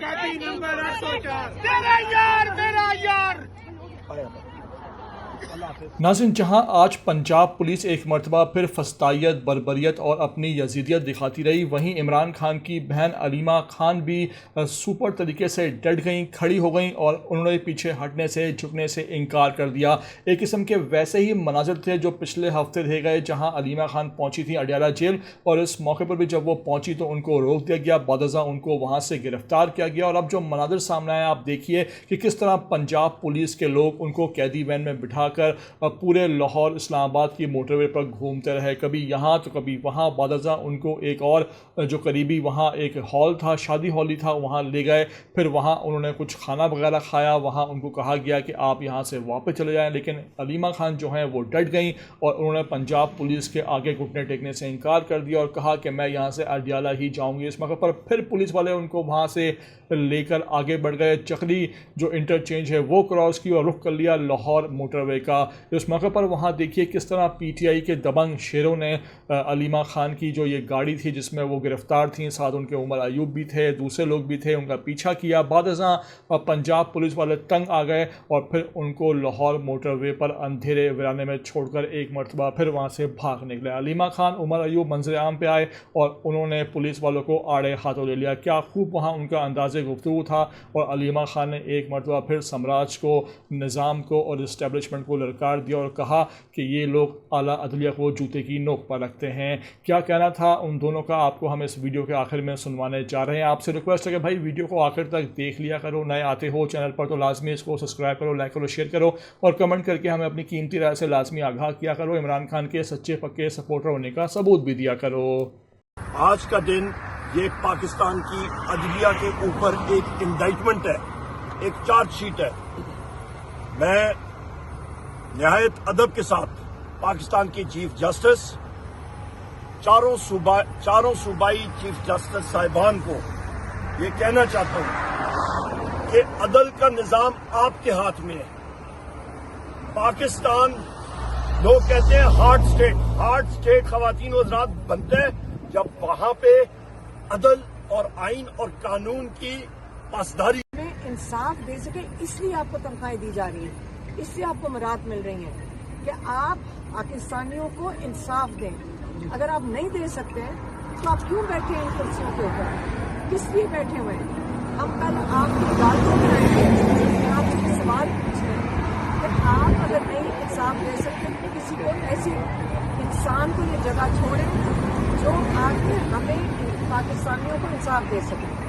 डकैती नंबर 804 तेरा यार नाज़रीन, जहां आज पंजाब पुलिस एक मरतबा फिर फस्तायत, बर्बरियत और अपनी यजीदियत दिखाती रही, वहीं इमरान खान की बहन अलीमा खान भी सुपर तरीके से डट गईं, खड़ी हो गईं और उन्होंने पीछे हटने से, झुकने से इनकार कर दिया। एक किस्म के वैसे ही मनाजर थे जो पिछले हफ्ते देखे गए, जहां अलीमा खान पहुंची थी अडियाला जेल, और इस मौके पर भी जब वो पहुंची तो उनको रोक दिया गया, बादज़ा उनको वहां से गिरफ्तार किया गया। और अब जो मनाजर सामने आया, आप देखिए कि किस तरह पंजाब पुलिस के लोग उनको कैदी वैन में बिठाकर पूरे लाहौर इस्लामाबाद की मोटरवे पर घूमते रहे, कभी यहाँ तो कभी वहाँ। बादज़ा उनको एक और जो करीबी वहाँ एक हॉल था, शादी हॉल ही था, वहाँ ले गए। फिर वहाँ उन्होंने कुछ खाना वगैरह खाया, वहाँ उनको कहा गया कि आप यहाँ से वापस चले जाएं, लेकिन अलीमा खान जो हैं वो डट गईं और उन्होंने पंजाब पुलिस के आगे घुटने टेकने से इनकार कर दिया और कहा कि मैं यहाँ से अडियाला ही जाऊँगी। इस मौके पर फिर पुलिस वाले उनको वहाँ से लेकर आगे बढ़ गए, चकली जो इंटरचेंज है वो क्रॉस की और रुख कर लिया लाहौर मोटरवे का। इस मौके पर वहाँ देखिए किस तरह पीटीआई के दबंग शेरों ने अलीमा खान की जो ये गाड़ी थी जिसमें वो गिरफ्तार थी, साथ उनके उमर अयूब भी थे, दूसरे लोग भी थे, उनका पीछा किया। बादज़ा पंजाब पुलिस वाले तंग आ गए और फिर उनको लाहौर मोटरवे पर अंधेरे वीराने में छोड़कर एक मरतबा फिर वहाँ से भाग निकले। अलीमा खान, उमर अयूब मंजर आम पे आए और उन्होंने पुलिस वालों को आड़े हाथों ले लिया। क्या खूब वहाँ उनका अंदाज़े गुफ्तगू था और अलीमा खान ने एक मरतबा फिर साम्राज्य को, निज़ाम को और इस्टेब्लिशमेंट को ललकार दिया और कहा कि ये लोग आला अदलिया को जूते की नोक पर रखते हैं। क्या कहना था उन दोनों का, आपको हम इस वीडियो के आखिर में सुनवाने जा रहे हैं। आपसे रिक्वेस्ट है कि भाई वीडियो को आखिर तक देख लिया करो, नए आते हो चैनल पर तो लाजमी इसको सब्सक्राइब करो, लाइक करो, शेयर करो और कमेंट करके हमें अपनी कीमती राय से लाजमी आगाह किया करो। इमरान खान के सच्चे पक्के सपोर्टर होने का सबूत भी दिया करो। आज का दिन ये पाकिस्तान की अदलिया के ऊपर एक इंडाइटमेंट है, एक चार्जशीट है। मैं निहायत अदब के साथ पाकिस्तान की चीफ जस्टिस, चारों सूबाई चीफ जस्टिस साहिबान को ये कहना चाहता हूं कि अदल का निजाम आपके हाथ में है। पाकिस्तान, लोग कहते हैं हार्ड स्टेट खवातीन और हज़रात बनते हैं जब वहां पे अदल और आइन और कानून की पासदारी में इंसाफ दे सके, इसलिए आपको तनख्वाहें दी जा रही है, इसलिए आपको मराद मिल रही हैं कि आप पाकिस्तानियों को इंसाफ दें। अगर आप नहीं दे सकते हैं तो आप क्यों बैठे हैं इन कुर्सियों के ऊपर, किस लिए बैठे हुए हैं? हम कल आपकी अदालतों में आएंगे, आपसे सवाल पूछे कि आप अगर नहीं इंसाफ दे सकते तो किसी को, ऐसी इंसान को ये जगह छोड़ें जो आके हमें पाकिस्तानियों को इंसाफ दे सके।